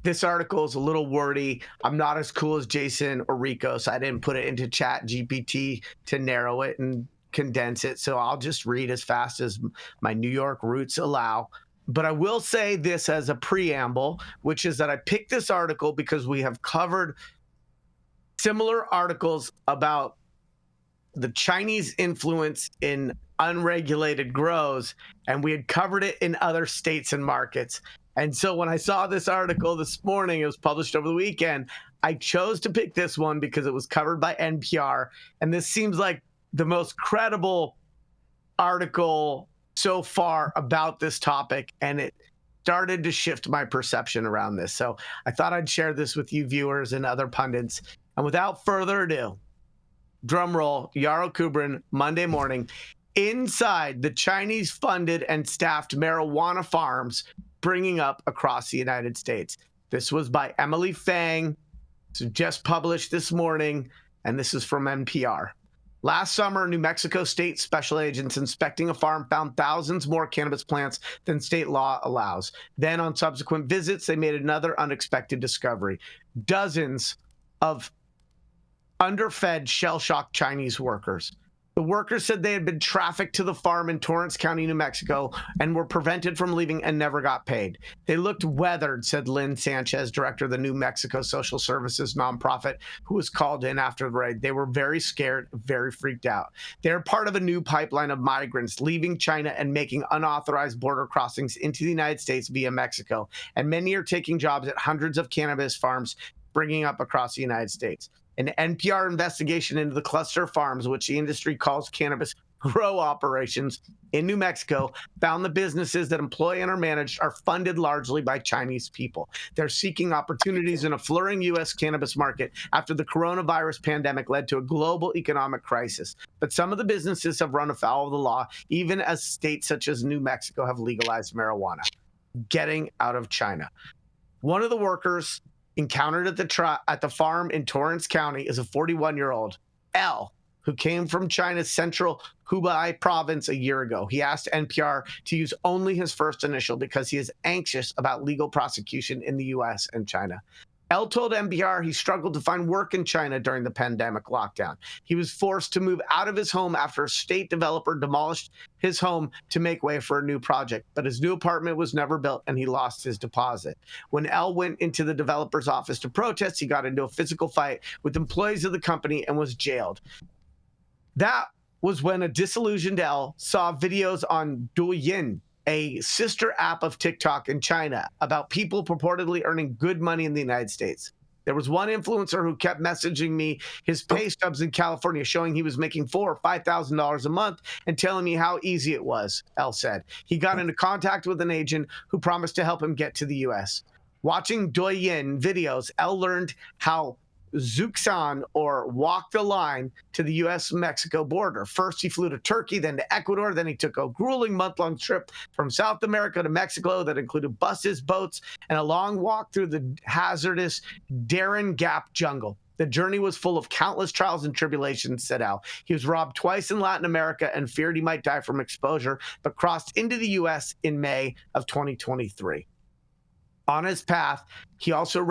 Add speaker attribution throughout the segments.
Speaker 1: This article is a little wordy. I'm not as cool as Jason or Rico, so I didn't put it into Chat GPT to narrow it and condense it. So I'll just read as fast as my New York roots allow. But I will say this as a preamble, which is that I picked this article because we have covered similar articles about the Chinese influence in unregulated grows, and we had covered it in other states and markets. And so when I saw this article this morning, it was published over the weekend, I chose to pick this one because it was covered by NPR. And this seems like the most credible article so far about this topic. And it started to shift my perception around this. So I thought I'd share this with you viewers and other pundits. And without further ado, drum roll, Yaro Kubrin, Monday morning, inside the Chinese-funded and staffed marijuana farms bringing up across the United States. This was by Emily Fang, just published this morning, and this is from NPR. Last summer, New Mexico state special agents inspecting a farm found thousands more cannabis plants than state law allows. Then on subsequent visits, they made another unexpected discovery. Dozens of underfed, shell-shocked Chinese workers. The workers said they had been trafficked to the farm in Torrance County, New Mexico, and were prevented from leaving and never got paid. They looked weathered, said Lynn Sanchez, director of the New Mexico Social Services nonprofit, who was called in after the raid. They were very scared, very freaked out. They're part of a new pipeline of migrants leaving China and making unauthorized border crossings into the United States via Mexico, and many are taking jobs at hundreds of cannabis farms bringing up across the United States. An NPR investigation into the cluster farms, which the industry calls cannabis grow operations in New Mexico, found the businesses that employ and are managed are funded largely by Chinese people. They're seeking opportunities in a flourishing U.S. cannabis market after the coronavirus pandemic led to a global economic crisis. But some of the businesses have run afoul of the law, even as states such as New Mexico have legalized marijuana. Getting out of China. One of the workers encountered at the farm in Torrance County is a 41-year-old, L, who came from China's central Hubei province a year ago. He asked NPR to use only his first initial because he is anxious about legal prosecution in the U.S. and China. L told NPR he struggled to find work in China during the pandemic lockdown. He was forced to move out of his home after a state developer demolished his home to make way for a new project. But his new apartment was never built and he lost his deposit. When L went into the developer's office to protest, he got into a physical fight with employees of the company and was jailed. That was when a disillusioned L saw videos on Douyin, a sister app of TikTok in China, about people purportedly earning good money in the United States. There was one influencer who kept messaging me his pay stubs in California, showing he was making $4,000 or $5,000 a month and telling me how easy it was, El said. He got into contact with an agent who promised to help him get to the U.S. Watching Douyin videos, El learned how Zuxan, or walk the line to the U.S.-Mexico border. First, he flew to Turkey, then to Ecuador. Then he took a grueling month-long trip from South America to Mexico that included buses, boats, and a long walk through the hazardous Darien Gap jungle. The journey was full of countless trials and tribulations, said Al. He was robbed twice in Latin America and feared he might die from exposure, but crossed into the U.S. in May of 2023. On his path, also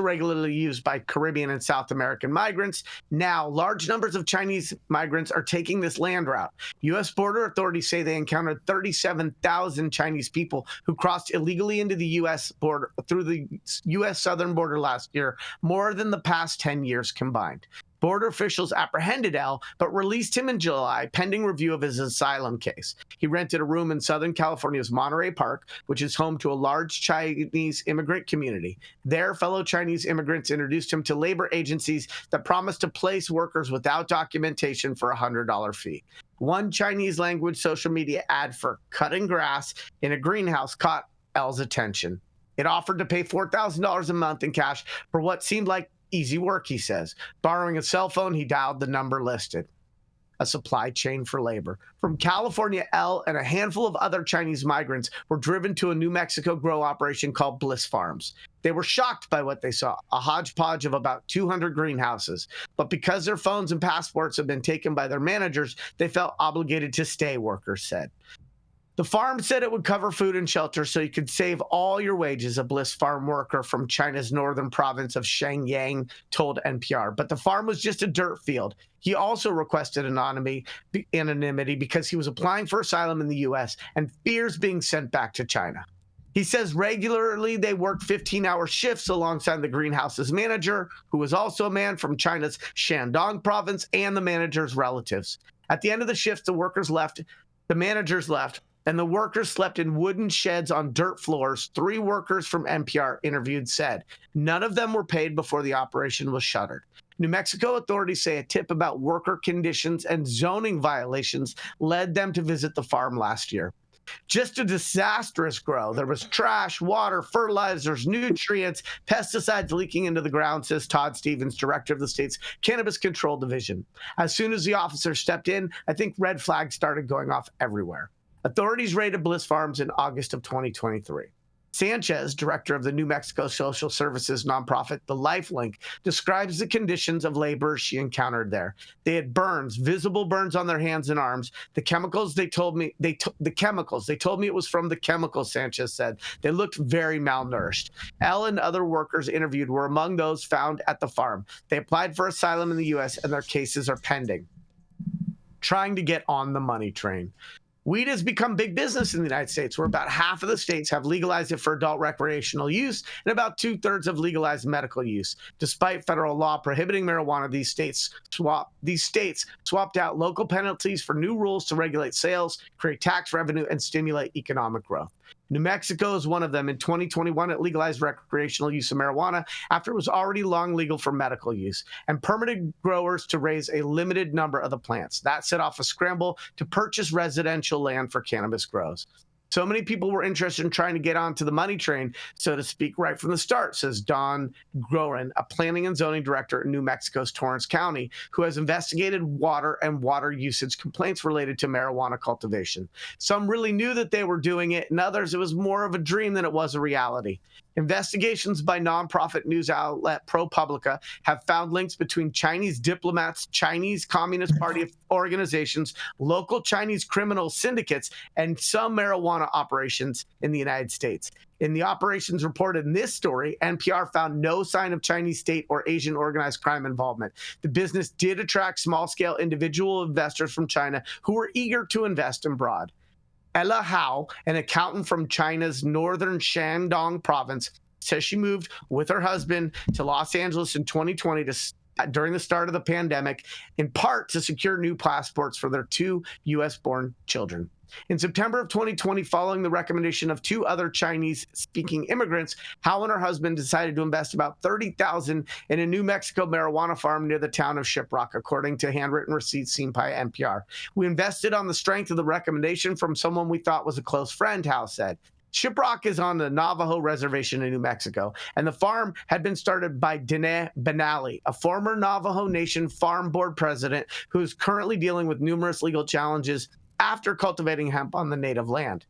Speaker 1: regularly used by Caribbean and South American migrants. Now, large numbers of Chinese migrants are taking this land route. U.S. border authorities say they encountered 37,000 Chinese people who crossed illegally into the U.S. border through the U.S. southern border last year, more than the past 10 years combined. Border officials apprehended L, but released him in July, pending review of his asylum case. He rented a room in Southern California's Monterey Park, which is home to a large Chinese immigrant community. There, fellow Chinese immigrants introduced him to labor agencies that promised to place workers without documentation for a $100 fee. One Chinese-language social media ad for cutting grass in a greenhouse caught L's attention. It offered to pay $4,000 a month in cash for what seemed like easy work, he says. Borrowing a cell phone, he dialed the number listed. A supply chain for labor. From California, L and a handful of other Chinese migrants were driven to a New Mexico grow operation called Bliss Farms. They were shocked by what they saw, a hodgepodge of about 200 greenhouses. But because their phones and passports had been taken by their managers, they felt obligated to stay, workers said. The farm said it would cover food and shelter so you could save all your wages, a Bliss farm worker from China's northern province of Shenyang told NPR. But the farm was just a dirt field. He also requested anonymity because he was applying for asylum in the U.S. and fears being sent back to China. He says regularly they worked 15-hour shifts alongside the greenhouse's manager, who was also a man from China's Shandong province, and the manager's relatives. At the end of the shift, the managers left, and the workers slept in wooden sheds on dirt floors. 3 workers from NPR interviewed said none of them were paid before the operation was shuttered. New Mexico authorities say a tip about worker conditions and zoning violations led them to visit the farm last year. Just a disastrous grow. There was trash, water, fertilizers, nutrients, pesticides leaking into the ground, says Todd Stevens, director of the state's Cannabis Control Division. As soon as the officer stepped in, I think red flags started going off everywhere. Authorities raided Bliss Farms in August of 2023. Sanchez, director of the New Mexico social services nonprofit The Lifelink, describes the conditions of labor she encountered there. They had burns, visible burns on their hands and arms. The chemicals, they told me it was from the chemicals, Sanchez said. They looked very malnourished. Elle and other workers interviewed were among those found at the farm. They applied for asylum in the U.S. and their cases are pending. Trying to get on the money train. Weed has become big business in the United States, where about half of the states have legalized it for adult recreational use, and about 2/3 have legalized medical use. Despite federal law prohibiting marijuana, these states swapped out local penalties for new rules to regulate sales, create tax revenue, and stimulate economic growth. New Mexico is one of them. In 2021, it legalized recreational use of marijuana after it was already long legal for medical use, and permitted growers to raise a limited number of the plants. That set off a scramble to purchase residential land for cannabis grows. So many people were interested in trying to get onto the money train, so to speak, right from the start, says Don Groen, a planning and zoning director in New Mexico's Torrance County, who has investigated water and water usage complaints related to marijuana cultivation. Some really knew that they were doing it, and others, it was more of a dream than it was a reality. Investigations by nonprofit news outlet ProPublica have found links between Chinese diplomats, Chinese Communist Party organizations, local Chinese criminal syndicates, and some marijuana operations in the United States. In the operations reported in this story, NPR found no sign of Chinese state or Asian organized crime involvement. The business did attract small-scale individual investors from China who were eager to invest abroad. Ella Hao, an accountant from China's northern Shandong province, says she moved with her husband to Los Angeles in 2020 during the start of the pandemic, in part to secure new passports for their 2 U.S.-born children. In September of 2020, following the recommendation of 2 other Chinese-speaking immigrants, Hao and her husband decided to invest about $30,000 in a New Mexico marijuana farm near the town of Shiprock, according to handwritten receipts seen by NPR. We invested on the strength of the recommendation from someone we thought was a close friend, Hao said. Shiprock is on the Navajo reservation in New Mexico, and the farm had been started by Dene Benally, a former Navajo Nation Farm Board president who is currently dealing with numerous legal challenges after cultivating hemp on the native land.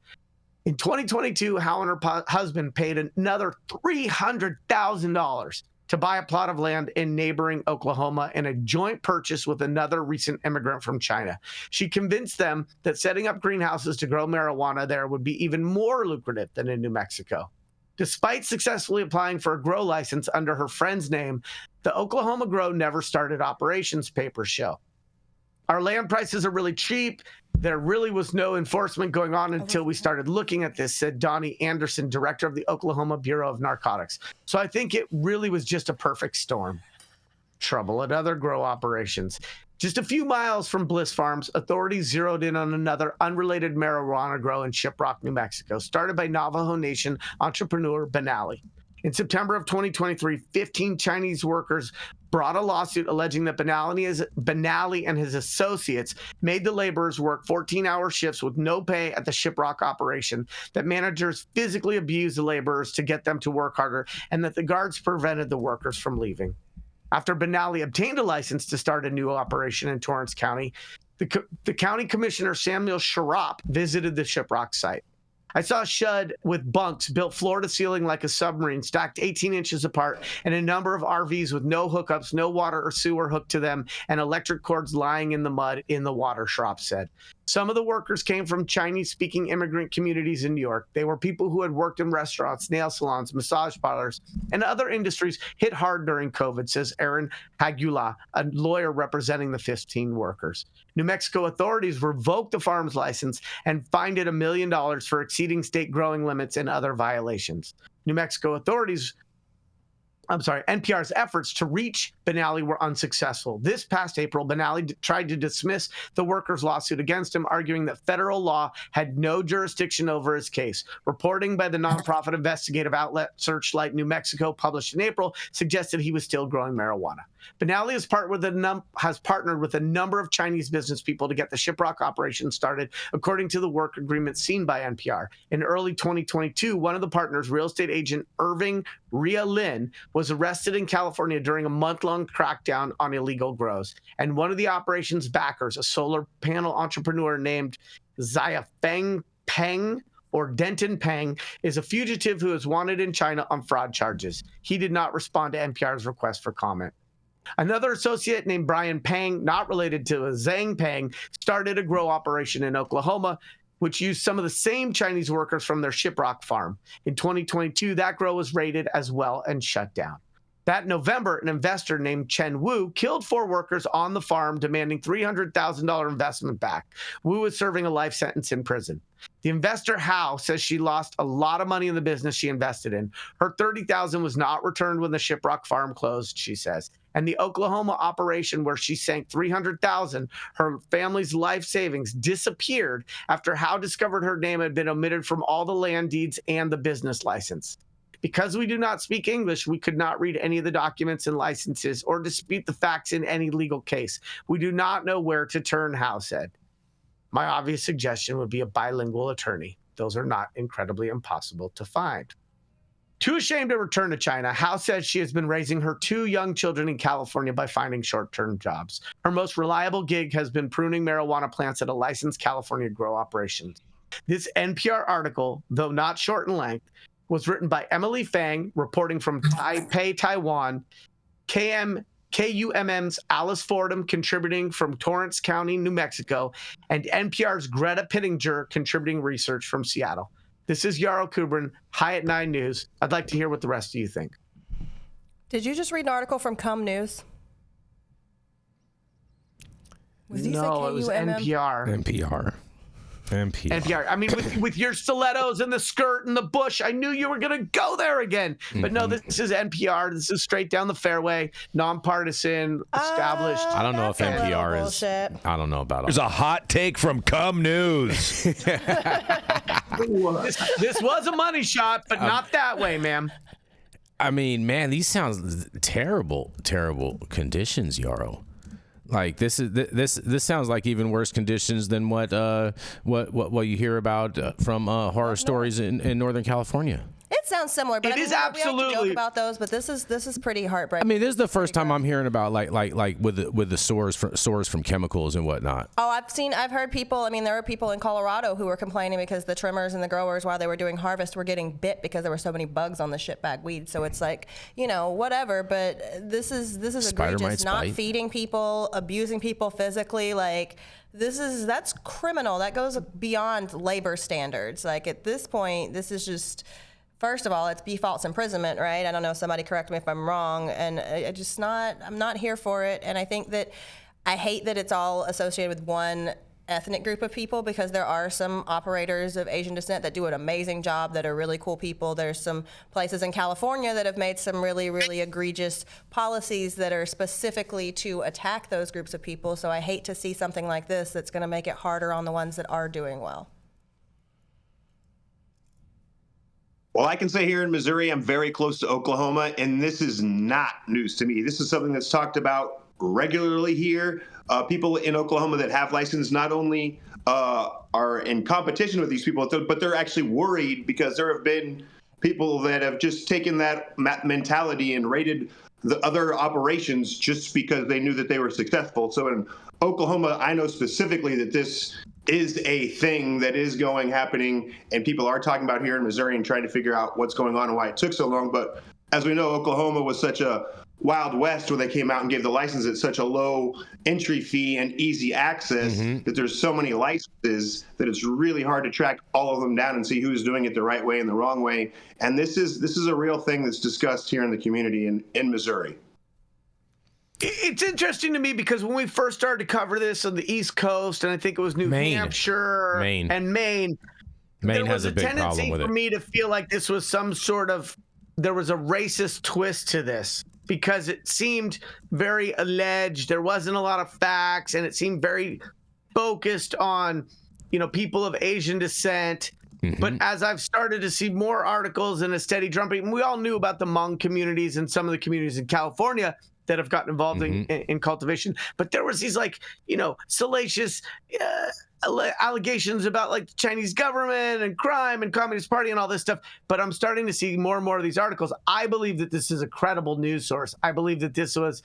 Speaker 1: In 2022, Hao and her husband paid another $300,000 to buy a plot of land in neighboring Oklahoma in a joint purchase with another recent immigrant from China. She convinced them that setting up greenhouses to grow marijuana there would be even more lucrative than in New Mexico. Despite successfully applying for a grow license under her friend's name, the Oklahoma grow never started operations, papers show. Our land prices are really cheap. There really was no enforcement going on until we started looking at this, said Donnie Anderson, director of the Oklahoma Bureau of Narcotics. So I think it really was just a perfect storm. Trouble at other grow operations. Just a few miles from Bliss Farms, authorities zeroed in on another unrelated marijuana grow in Shiprock, New Mexico, started by Navajo Nation entrepreneur Benally. In September of 2023, 15 Chinese workers brought a lawsuit alleging that Benally and his associates made the laborers work 14-hour shifts with no pay at the Shiprock operation, that managers physically abused the laborers to get them to work harder, and that the guards prevented the workers from leaving. After Benally obtained a license to start a new operation in Torrance County, the county commissioner, Samuel Sharop, visited the Shiprock site. I saw a shed with bunks built floor to ceiling like a submarine, stacked 18 inches apart, and a number of RVs with no hookups, no water or sewer hooked to them, and electric cords lying in the mud in the water, Schropp said. Some of the workers came from Chinese-speaking immigrant communities in New York. They were people who had worked in restaurants, nail salons, massage parlors, and other industries hit hard during COVID, says Aaron Hagula, a lawyer representing the 15 workers. New Mexico authorities revoked the farm's license and fined it $1 million for exceeding state growing limits and other violations. New Mexico authorities NPR's efforts to reach Benally were unsuccessful. This past April, Benally tried to dismiss the workers' lawsuit against him, arguing that federal law had no jurisdiction over his case. Reporting by the nonprofit investigative outlet Searchlight New Mexico, published in April, suggested he was still growing marijuana. Benally has partnered with a number of Chinese business people to get the Shiprock operation started, according to the work agreement seen by NPR. In early 2022, one of the partners, real estate agent Irving Ria Lin, was arrested in California during a month-long crackdown on illegal grows. And one of the operation's backers, a solar panel entrepreneur named Xiafeng Peng, or Denton Peng, is a fugitive who is wanted in China on fraud charges. He did not respond to NPR's request for comment. Another associate named Brian Pang, not related to Zhang Pang, started a grow operation in Oklahoma, which used some of the same Chinese workers from their Shiprock farm. In 2022, that grow was raided as well and shut down. That November, an investor named Chen Wu killed 4 workers on the farm, demanding $300,000 investment back. Wu is serving a life sentence in prison. The investor, Hao, says she lost a lot of money in the business she invested in. Her $30,000 was not returned when the Shiprock farm closed, she says. And the Oklahoma operation where she sank $300,000, her family's life savings, disappeared after Hao discovered her name had been omitted from all the land deeds and the business license. Because we do not speak English, we could not read any of the documents and licenses or dispute the facts in any legal case. We do not know where to turn, Hao said. My obvious suggestion would be a bilingual attorney. Those are not incredibly impossible to find. Too ashamed to return to China, Hao says she has been raising her 2 young children in California by finding short-term jobs. Her most reliable gig has been pruning marijuana plants at a licensed California grow operation. This NPR article, though not short in length, was written by Emily Fang, reporting from Taipei, Taiwan, KUMM's Alice Fordham, contributing from Torrance County, New Mexico, and NPR's Greta Pittinger, contributing research from Seattle. This is Yarrow Kubrin, High at 9 News. I'd like to hear what the rest of you think.
Speaker 2: Did you just read an article from Cum News?
Speaker 1: No, it was NPR. NPR. I mean, with your stilettos and the skirt and the bush, I knew you were going to go there again. But no, this is NPR. This is straight down the fairway, nonpartisan, established.
Speaker 3: I don't know if NPR is. I don't know about it.
Speaker 4: There's a hot take from Cum News.
Speaker 1: This was a money shot, but not that way, ma'am.
Speaker 3: I mean, man, these sounds terrible conditions, Yarrow. Like this sounds like even worse conditions than what you hear about from horror stories in Northern California.
Speaker 2: It sounds similar, but
Speaker 1: it is
Speaker 2: we
Speaker 1: absolutely.
Speaker 2: have to joke about those, but this is pretty heartbreaking.
Speaker 3: I mean, this is the first time I'm hearing about like with the sores from chemicals and whatnot.
Speaker 2: Oh, I've heard people. I mean, there were people in Colorado who were complaining because the trimmers and the growers, while they were doing harvest, were getting bit because there were so many bugs on the shitbag weed. So it's like, whatever. But this is egregious. Not feeding people, abusing people physically, like. That's criminal. That goes beyond labor standards. Like at this point, this is just, first of all, it's false imprisonment, right? I don't know. Somebody correct me if I'm wrong. And I'm not here for it. And I think that I hate that it's all associated with one ethnic group of people, because there are some operators of Asian descent that do an amazing job, that are really cool people. There's some places in California that have made some really, really egregious policies that are specifically to attack those groups of people. So I hate to see something like this that's going to make it harder on the ones that are doing well.
Speaker 5: Well, I can say here in Missouri, I'm very close to Oklahoma, and this is not news to me. This is something that's talked about regularly here. People in Oklahoma that have license not only are in competition with these people, but they're actually worried because there have been people that have just taken that mentality and raided the other operations just because they knew that they were successful. So in Oklahoma, I know specifically that this is a thing that is happening, and people are talking about here in Missouri and trying to figure out what's going on and why it took so long. But as we know, Oklahoma was such a Wild West where they came out and gave the license at such a low entry fee and easy access that there's so many licenses that it's really hard to track all of them down and see who's doing it the right way and the wrong way. And this is a real thing that's discussed here in the community in Missouri.
Speaker 1: It's interesting to me because when we first started to cover this on the East Coast, and I think it was New Hampshire and Maine, there was
Speaker 3: has a big problem
Speaker 1: tendency
Speaker 3: with
Speaker 1: for
Speaker 3: it.
Speaker 1: me to feel like this was some sort of, there was a racist twist to this because it seemed very alleged. There wasn't a lot of facts, and it seemed very focused on, people of Asian descent. But as I've started to see more articles and a steady drumbeat, and we all knew about the Hmong communities and some of the communities in California that have gotten involved in cultivation, but there was these salacious allegations about the Chinese government and crime and Communist Party and all this stuff. But I'm starting to see more and more of these articles. I believe that this is a credible news source. I believe that this was,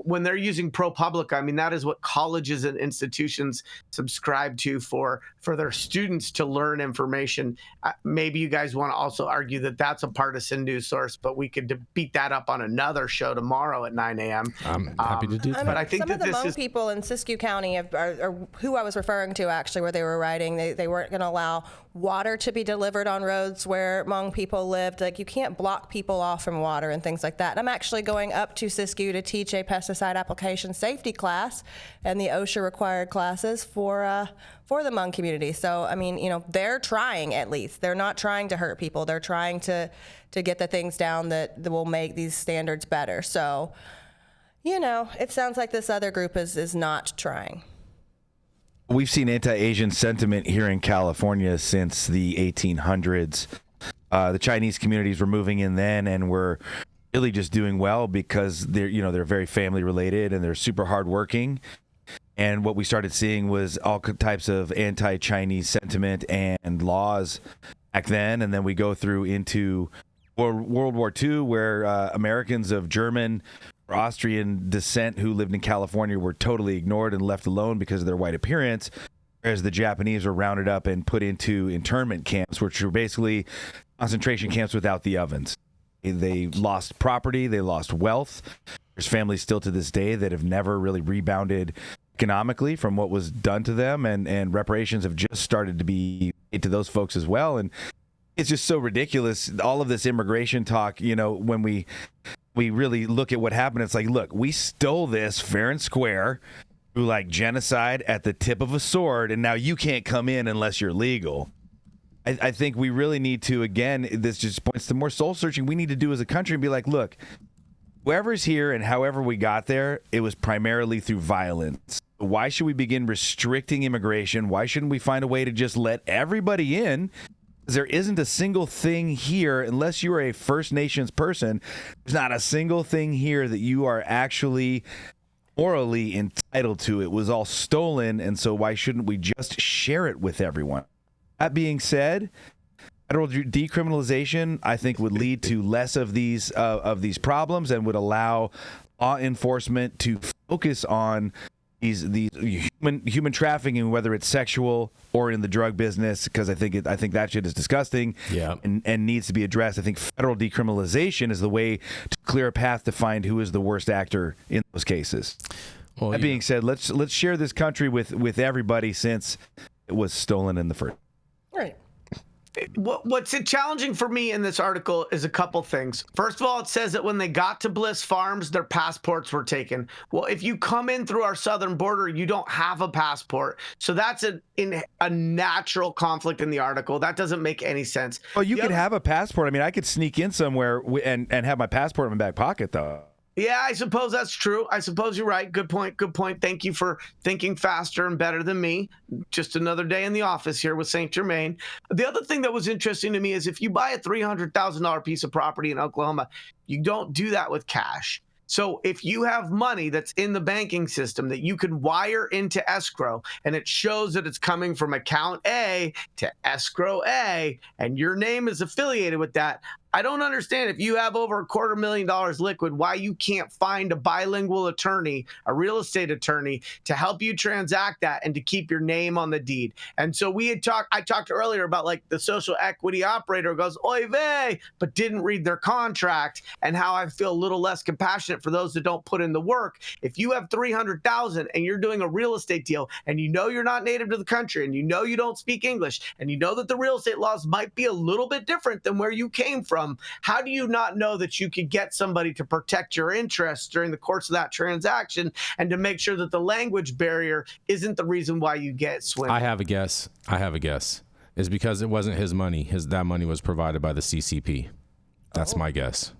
Speaker 1: when they're using ProPublica, I mean, that is what colleges and institutions subscribe to for their students to learn information. Maybe you guys want to also argue that that's a partisan news source, but we could beat that up on another show tomorrow at 9 a.m.
Speaker 3: I'm happy to do that.
Speaker 1: But I think
Speaker 2: some
Speaker 1: that
Speaker 2: of the
Speaker 1: this
Speaker 2: Hmong
Speaker 1: is
Speaker 2: people in Siskiyou County are who I was referring to, actually, where they were writing. They weren't going to allow water to be delivered on roads where Hmong people lived. You can't block people off from water and things like that. And I'm actually going up to Siskiyou to teach a pesticide application safety class and the OSHA required classes for the Hmong community. So, I mean, they're trying, at least. They're not trying to hurt people. They're trying to get the things down that will make these standards better. So, it sounds like this other group is not trying.
Speaker 4: We've seen anti-Asian sentiment here in California since the 1800s. The Chinese communities were moving in then and were really just doing well because they're very family related and they're super hardworking. And what we started seeing was all types of anti-Chinese sentiment and laws back then. And then we go through into World War II, where Americans of German or Austrian descent who lived in California were totally ignored and left alone because of their white appearance, whereas the Japanese were rounded up and put into internment camps, which were basically concentration camps without the ovens. They lost property, they lost wealth. There's families still to this day that have never really rebounded economically from what was done to them, and reparations have just started to be made to those folks as well. And it's just so ridiculous, all of this immigration talk. When we really look at what happened, it's like, look, we stole this fair and square through genocide at the tip of a sword, and now you can't come in unless you're legal. I think we really need to, again, this just points to more soul searching we need to do as a country and be like, look, whoever's here and however we got there, it was primarily through violence. Why should we begin restricting immigration? Why shouldn't we find a way to just let everybody in? There isn't a single thing here, unless you are a First Nations person, there's not a single thing here that you are actually morally entitled to. It was all stolen, and so why shouldn't we just share it with everyone? That being said, federal decriminalization, I think, would lead to less of these problems and would allow law enforcement to focus on these human trafficking, whether it's sexual or in the drug business, because I think that shit is disgusting, and needs to be addressed. I think federal decriminalization is the way to clear a path to find who is the worst actor in those cases. Well, that being said, let's share this country with everybody, since it was stolen in the first.
Speaker 2: Right.
Speaker 1: What's challenging for me in this article is a couple things. First of all, it says that when they got to Bliss Farms, their passports were taken. Well, if you come in through our southern border, you don't have a passport. So that's a natural conflict in the article. That doesn't make any sense.
Speaker 4: Well, you could have a passport. I mean, I could sneak in somewhere and have my passport in my back pocket, though.
Speaker 1: Yeah, I suppose that's true. I suppose you're right. Good point. Good point. Thank you for thinking faster and better than me. Just another day in the office here with St. Germain. The other thing that was interesting to me is if you buy a $300,000 piece of property in Oklahoma, you don't do that with cash. So if you have money that's in the banking system that you can wire into escrow, and it shows that it's coming from account A to escrow A, and your name is affiliated with that, I don't understand if you have over $250,000 liquid, why you can't find a bilingual attorney, a real estate attorney, to help you transact that and to keep your name on the deed. And so I talked earlier about like the social equity operator goes, oy vey, but didn't read their contract, and how I feel a little less compassionate for those that don't put in the work. If you have 300,000 and you're doing a real estate deal and you know you're not native to the country and you know you don't speak English and you know that the real estate laws might be a little bit different than where you came from, how do you not know that you could get somebody to protect your interests during the course of that transaction and to make sure that the language barrier isn't the reason why you get swindled?
Speaker 3: I have a guess. It's because it wasn't his money. That money was provided by the CCP. That's my guess.